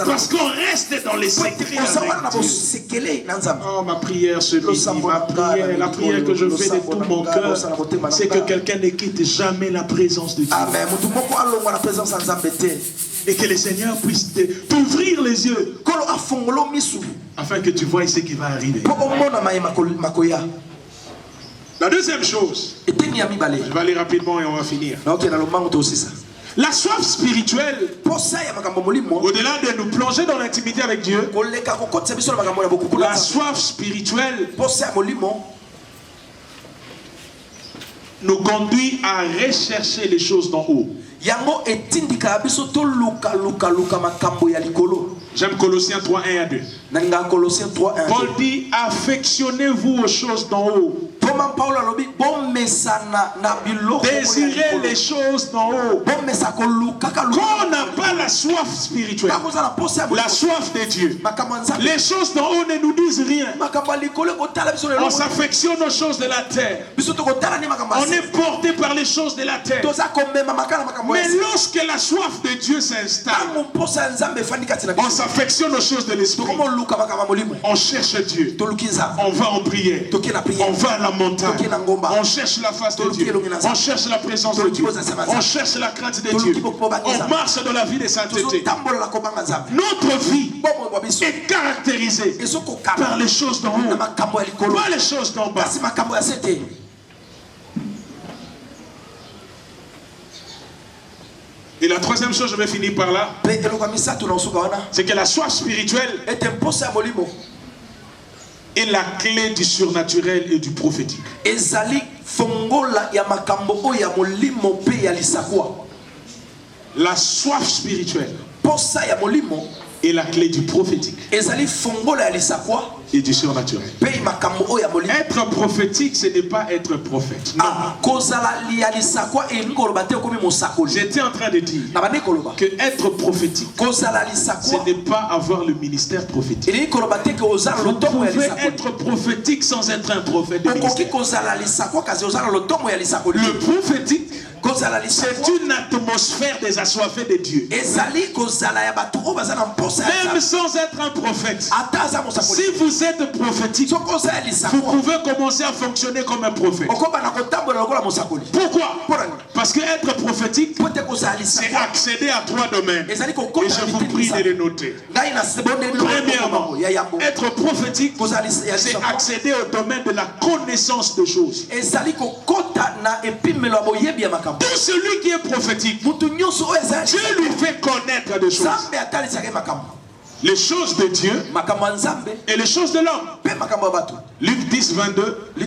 Parce qu'on reste dans les secrets avec Dieu. Oh, ma prière ce midi, la prière que je fais de tout mon cœur, c'est que quelqu'un ne quitte jamais la présence de Dieu. Et que le Seigneur puisse t'ouvrir les yeux afin que tu vois ce qui va arriver. La deuxième chose, je vais aller rapidement et on va finir. La soif spirituelle, au-delà de nous plonger dans l'intimité avec Dieu, la soif spirituelle nous conduit à rechercher les choses d'en haut. J'aime Colossiens 3, 1 à 2. Paul dit, affectionnez-vous aux choses d'en haut. Désirez les choses d'en haut. Quand on n'a pas la soif spirituelle, la soif de Dieu, les choses d'en haut ne nous disent rien. On s'affectionne aux choses de la terre. On est porté par les choses de la terre. Mais lorsque la soif de Dieu s'installe, on s'affectionne aux choses de l'esprit. On cherche Dieu. On va en prière. On va à la montagne. On cherche la face de Dieu. On cherche la présence de Dieu. On cherche la crainte de Dieu. On marche dans la vie de sainteté. Notre vie est caractérisée par les choses d'en haut, pas les choses d'en bas. Et la troisième chose, je vais finir par là, c'est que la soif spirituelle est la clé du surnaturel et du prophétique. La soif spirituelle est la clé du prophétique et du surnaturel. Être prophétique, ce n'est pas être prophète. Non. J'étais en train de dire que être prophétique, ce n'est pas avoir le ministère prophétique. Vous pouvez être prophétique sans être un prophète de ministère. Le prophétique, c'est une atmosphère des assoiffés de Dieu. Même sans être un prophète, si vous êtes prophétique, vous pouvez commencer à fonctionner comme un prophète. Pourquoi? Parce que être prophétique, c'est accéder à 3 domaines. Et je vous prie de les noter. Premièrement, être prophétique, c'est accéder au domaine de la connaissance de choses. Tout celui qui est prophétique, Dieu lui fait connaître des choses. les choses de Dieu et les choses de l'homme. Luc 10, 22. 1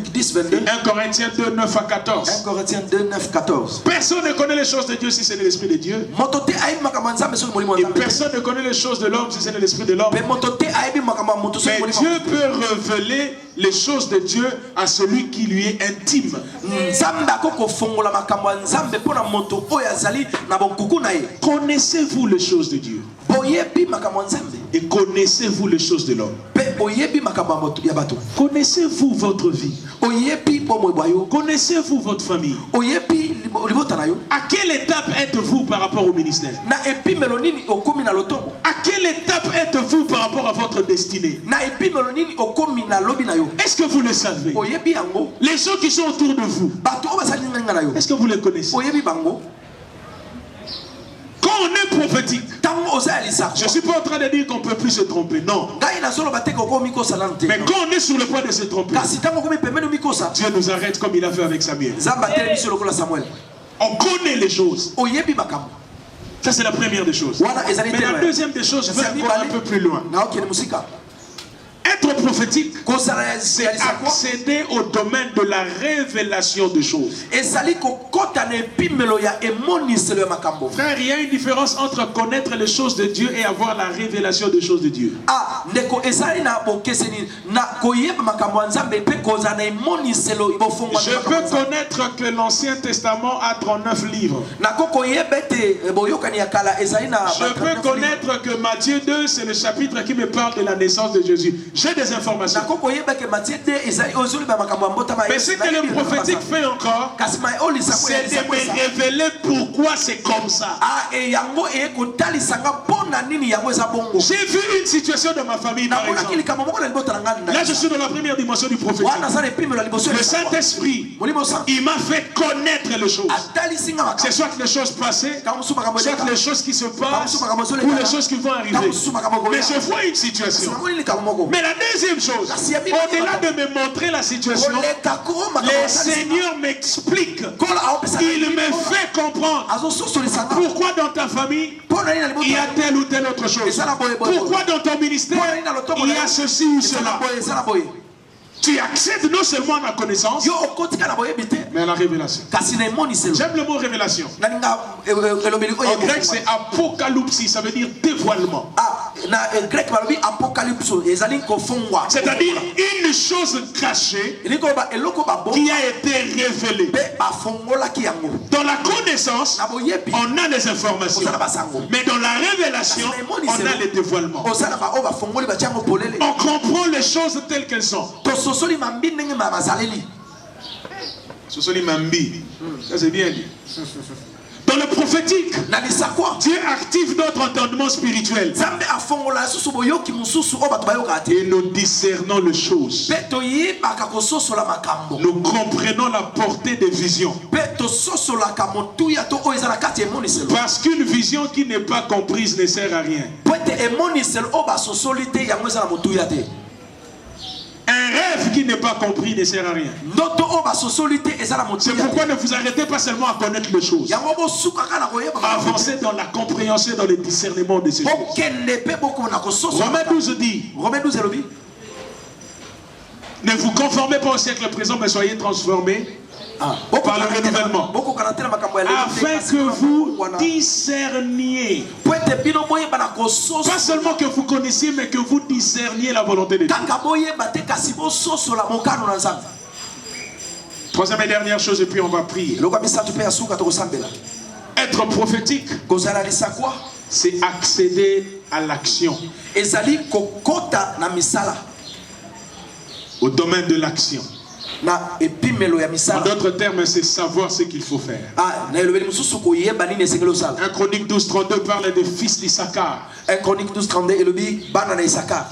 Corinthiens 2, 9 à 14. 1 Corinthiens 2, 9, 14. Personne ne connaît les choses de Dieu si c'est l'esprit de Dieu. Et personne ne connaît les choses de l'homme si c'est l'esprit de l'homme. Mais Dieu peut révéler les choses de Dieu à celui qui lui est intime. Connaissez-vous les choses de Dieu? Et connaissez-vous les choses de l'homme? Connaissez-vous votre vie? Connaissez-vous votre famille? À quelle étape êtes-vous par rapport au ministère? À quelle étape êtes-vous par rapport à votre destinée? Est-ce que vous le savez? Les gens qui sont autour de vous, est-ce que vous les connaissez? Quand on est prophétique, je ne suis pas en train de dire qu'on ne peut plus se tromper, non. Mais quand on est sur le point de se tromper, Dieu nous arrête comme il a fait avec Samuel. On connaît les choses. Ça, c'est la première des choses. Mais la deuxième des choses, je vais encore un peu plus loin. Être prophétique, c'est accéder au domaine de la révélation de choses. Frère, il y a une différence entre connaître les choses de Dieu et avoir la révélation des choses de Dieu. Je peux connaître que l'Ancien Testament a 39 livres. Je peux connaître que Matthieu 2, c'est le chapitre qui me parle de la naissance de Jésus. J'ai des informations. Mais ce que le prophétique fait encore, c'est de me révéler pourquoi c'est comme ça. J'ai vu une situation de ma famille, par exemple. Là, je suis dans la première dimension du prophétique. Le Saint-Esprit, il m'a fait connaître les choses. C'est soit les choses passées, soit les choses qui se passent, ou les choses qui vont arriver. Mais je vois une situation. Mais la deuxième chose, au-delà de me montrer la situation, le Seigneur m'explique. Il me fait comprendre pourquoi dans ta famille il y a telle ou telle autre chose. Pourquoi dans ton ministère il y a ceci ou cela. Tu accèdes non seulement à la connaissance, mais à la révélation. J'aime le mot révélation. En grec, c'est apocalypse, ça veut dire dévoilement. C'est-à-dire une chose cachée qui a été révélée. Dans la connaissance, on a les informations. Mais dans la révélation, on a les dévoilements. On comprend les choses telles qu'elles sont. Sosoli Mambi. Ça c'est bien dit. Dans le prophétique, Dieu active notre entendement spirituel. Et nous discernons les choses. Nous comprenons la portée des visions. Parce qu'une vision qui n'est pas comprise ne sert à rien. Un rêve qui n'est pas compris ne sert à rien. C'est pourquoi ne vous arrêtez pas seulement à connaître les choses. Avancez dans la compréhension, dans le discernement de ces choses. Romains 12 dit, ne vous conformez pas au siècle présent, mais soyez transformés par le renouvellement, afin que vous discerniez. Pas seulement que vous connaissiez, mais que vous discerniez la volonté de Dieu. Troisième et dernière chose, et puis on va prier. Être prophétique, c'est accéder à l'action. Au domaine de l'action. En d'autres termes, c'est savoir ce qu'il faut faire. 1 Chronique 12:32 parle des fils d'Issachar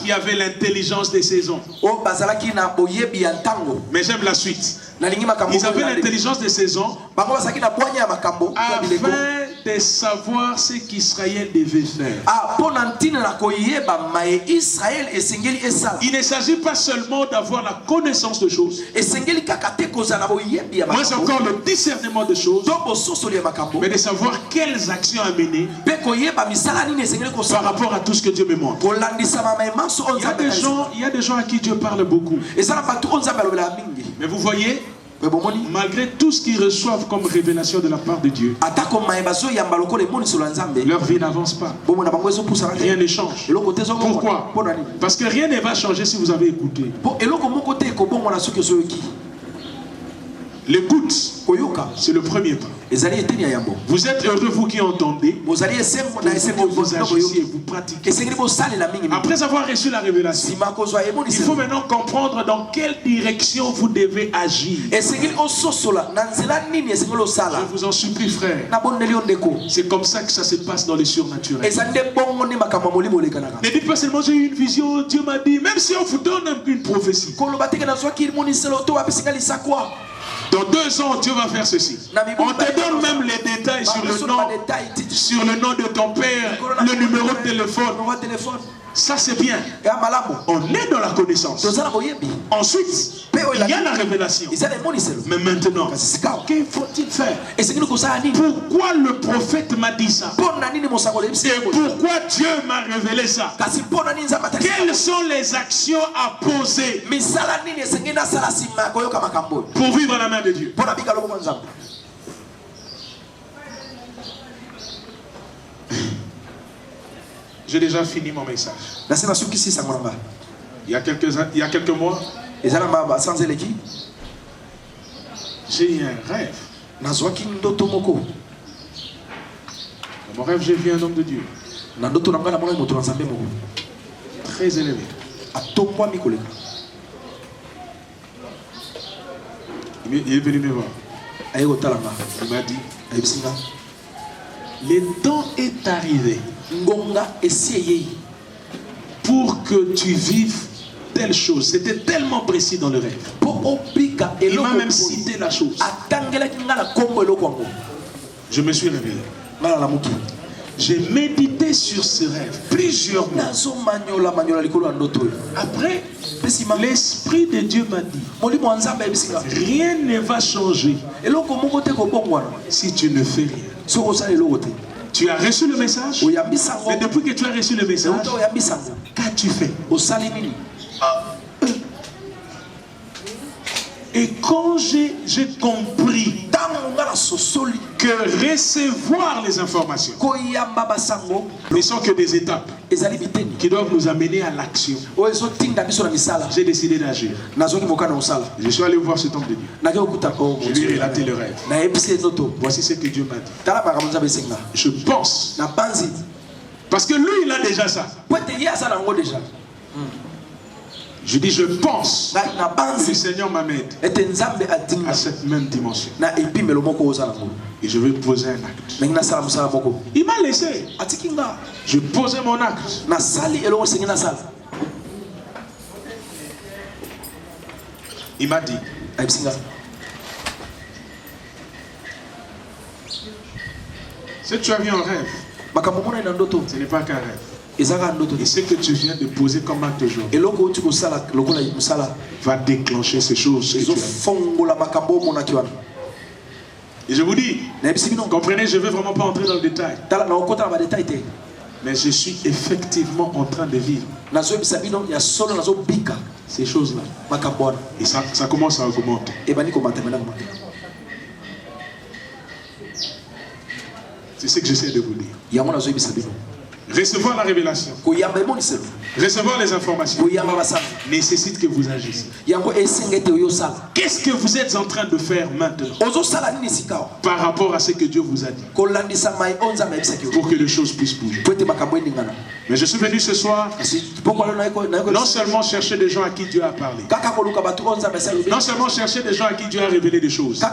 qui avaient l'intelligence des saisons. Mais j'aime la suite. Ils avaient l'intelligence des saisons afin de savoir ce qu'Israël devait faire. Il ne s'agit pas seulement d'avoir la connaissance de choses, mais encore le discernement de choses, mais de savoir quelles actions à mener par rapport à tout ce que Dieu me montre. Il y a des gens à qui Dieu parle beaucoup. Mais vous voyez, malgré tout ce qu'ils reçoivent comme révélation de la part de Dieu, leur vie n'avance pas. Rien ne change. Pourquoi? Parce que rien ne va changer si vous avez écouté. L'écoute, c'est le premier pas. Vous êtes heureux, vous qui entendez, vous agissez et vous pratiquez. Après avoir reçu la révélation, il faut maintenant comprendre dans quelle direction vous devez agir. Je vous en supplie, frère. C'est comme ça que ça se passe dans les surnaturels. Ne dites pas seulement j'ai eu une vision, Dieu m'a dit, même si on vous donne une prophétie. Dans 2 ans, Dieu va faire ceci. On te donne même les détails sur le nom de ton père, le numéro de téléphone. Ça c'est bien. On est dans la connaissance. Ensuite, il y a la révélation. Mais maintenant, que faut-il faire? Pourquoi le prophète m'a dit ça? Et pourquoi Dieu m'a révélé ça? Quelles sont les actions à poser pour vivre à la main de Dieu? J'ai déjà fini mon message. Il y a quelques mois, j'ai eu un rêve. Dans mon rêve, j'ai vu un homme de Dieu. Très élevé. Il est venu me voir. Il m'a dit, le temps est arrivé pour que tu vives telle chose. C'était tellement précis dans le rêve. Il m'a même cité la chose. Je me suis réveillé. J'ai médité sur ce rêve plusieurs mois. Après, l'Esprit de Dieu m'a dit, rien ne va changer si tu ne fais rien. Tu as reçu le message, mais depuis que tu as reçu le message, qu'as-tu fait? Et quand j'ai compris que recevoir les informations ne sont que des étapes qui doivent nous amener à l'action, j'ai décidé d'agir. Je suis allé voir cet homme de Dieu. Je lui ai relaté le rêve. Voici ce que Dieu m'a dit. Je pense. Parce que lui, il a déjà ça. Je dis, je pense que le Seigneur m'amène à cette même dimension. Et je vais poser un acte. Il m'a laissé. Je posais mon acte. Il m'a dit, si tu as vu un rêve, ce n'est pas qu'un rêve. Et ce que tu viens de poser comme acte aujourd'hui va déclencher ces choses que tu as. Et je vous dis, comprenez, je ne vais vraiment pas entrer dans le détail. Mais je suis effectivement en train de vivre ces choses-là. Et ça commence à augmenter. C'est ce que j'essaie de vous dire. Recevoir la révélation, recevoir les informations nécessite que vous agissiez. Qu'est-ce que vous êtes en train de faire maintenant par rapport à ce que Dieu vous a dit pour que les choses puissent bouger? Mais je suis venu ce soir non seulement chercher des gens à qui Dieu a parlé, non seulement chercher des gens à qui Dieu a révélé des choses,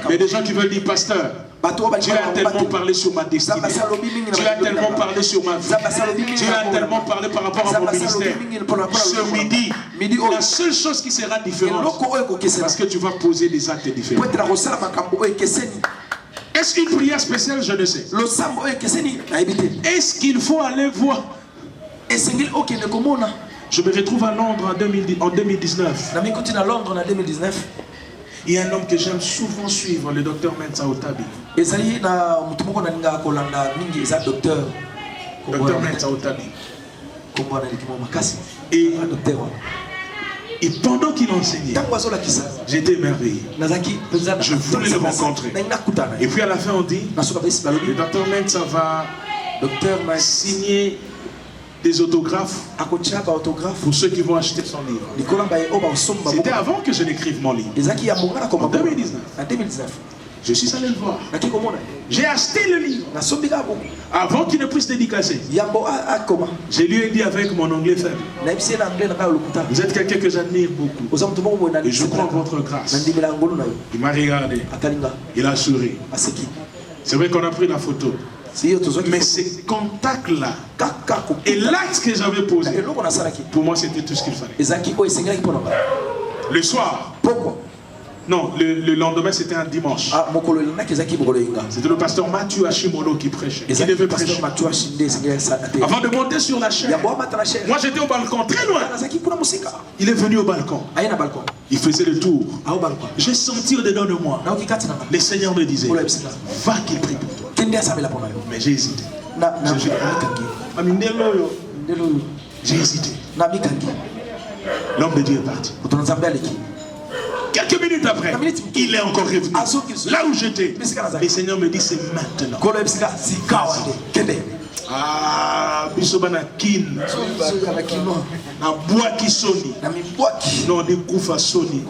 mais des gens qui veulent dire, pasteur, Dieu a tellement parlé sur ma destinée, Dieu a tellement parlé sur ma vie, Dieu a tellement parlé par rapport à mon ministère. Ce midi, la seule chose qui sera différente, c'est parce que tu vas poser des actes différents. Est-ce une prière spéciale? Je ne sais. Est-ce qu'il faut aller voir? Je me retrouve à Londres en 2019. Il y a un homme que j'aime souvent suivre, le docteur Mensa Otabi. Docteur Mensa Otabi. Et pendant qu'il enseignait, j'étais émerveillé. Je voulais le rencontrer. Et puis à la fin, on dit, le docteur Mensa va signer des autographes pour ceux qui vont acheter son livre. C'était avant que je n'écrive mon livre. En 2019. Je suis allé le voir. J'ai acheté le livre avant qu'il ne puisse dédicacer. Je lui ai dit avec mon anglais faible, vous êtes quelqu'un que j'admire beaucoup et je crois en votre grâce. Il m'a regardé, il a souri. C'est vrai qu'on a pris la photo, mais ces contacts-là et l'acte que j'avais posé, pour moi c'était tout ce qu'il fallait. Le soir, non, le lendemain c'était un dimanche. C'était le pasteur Mathieu Hashimono qui prêchait. Il devait prêcher. Avant de monter sur la chaîne, moi j'étais au balcon très loin. Il est venu au balcon. Il faisait le tour. J'ai senti au-dedans de moi. Le Seigneur me disait, va qu'il prie pour toi. Mais j'ai hésité. J'ai hésité. L'homme de Dieu est parti. Quelques minutes après, il est encore revenu. Là où j'étais, le Seigneur me dit c'est maintenant. Ah, bisobana kin. Na bois qui soni. Non, des koufa soni.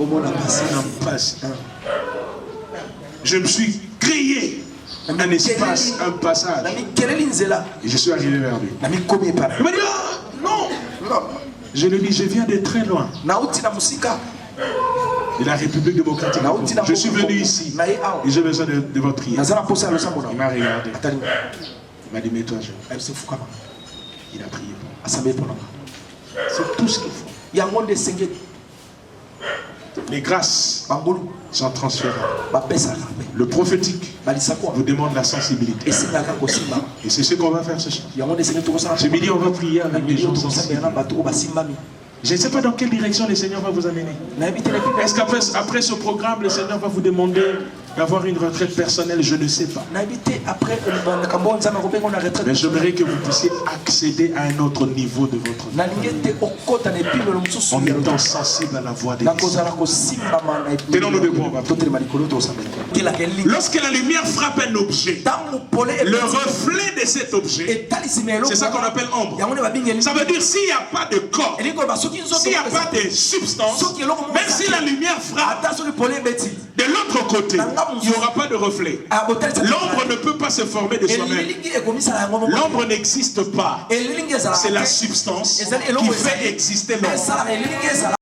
Je me suis créé un espace, un passage. Et je suis arrivé vers lui. Il m'a dit non. Je lui ai dit je viens de très loin. De la République démocratique. Je suis venu ici et j'ai besoin de votre prière. Il m'a regardé. Il m'a dit mets-toi à genoux. Il a prié pour moi. C'est tout ce qu'il faut. Les grâces sont transférables. Le prophétique vous demande la sensibilité. Et c'est ce qu'on va faire ce soir. Ce midi on va prier avec des gens sensibles. Je ne sais pas dans quelle direction le Seigneur va vous amener. Est-ce qu'après ce programme, le Seigneur va vous demander d'avoir une retraite personnelle? Je ne sais pas. Mais j'aimerais que vous puissiez accéder à un autre niveau de votre vie. En étant sensible à la voix de Dieu. Tenons-nous debout. Lorsque la lumière frappe un objet, le reflet de cet objet, c'est ça qu'on appelle ombre. Ça veut dire s'il n'y a pas de corps, s'il n'y a pas de substance, même si la lumière frappe, de l'autre côté, il n'y aura pas de reflet. L'ombre ne peut pas se former de soi-même. L'ombre n'existe pas. C'est la substance qui fait exister l'ombre.